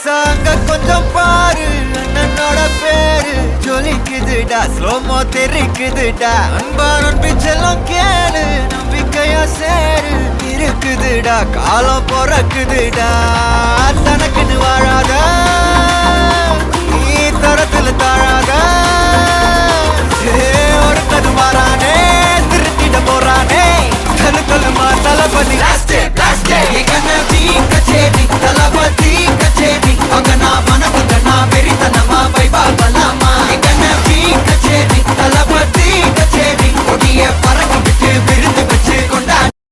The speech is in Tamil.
சாங்க கொஞ்சம் பாரு அண்ணனோட பேரு ஜொலிக்குதுடா ஸ்லோமோ தெரிக்குதுடா அன்பா நம்பி செல்லம் கேளு நம்பிக்கையா சேரு இருக்குதுடா காலம் பிறக்குதுடா தனக்குன்னு வாழாத நீ தரத்துல தாழாத ஒருத்தது மாறானே திருத்திட போறானே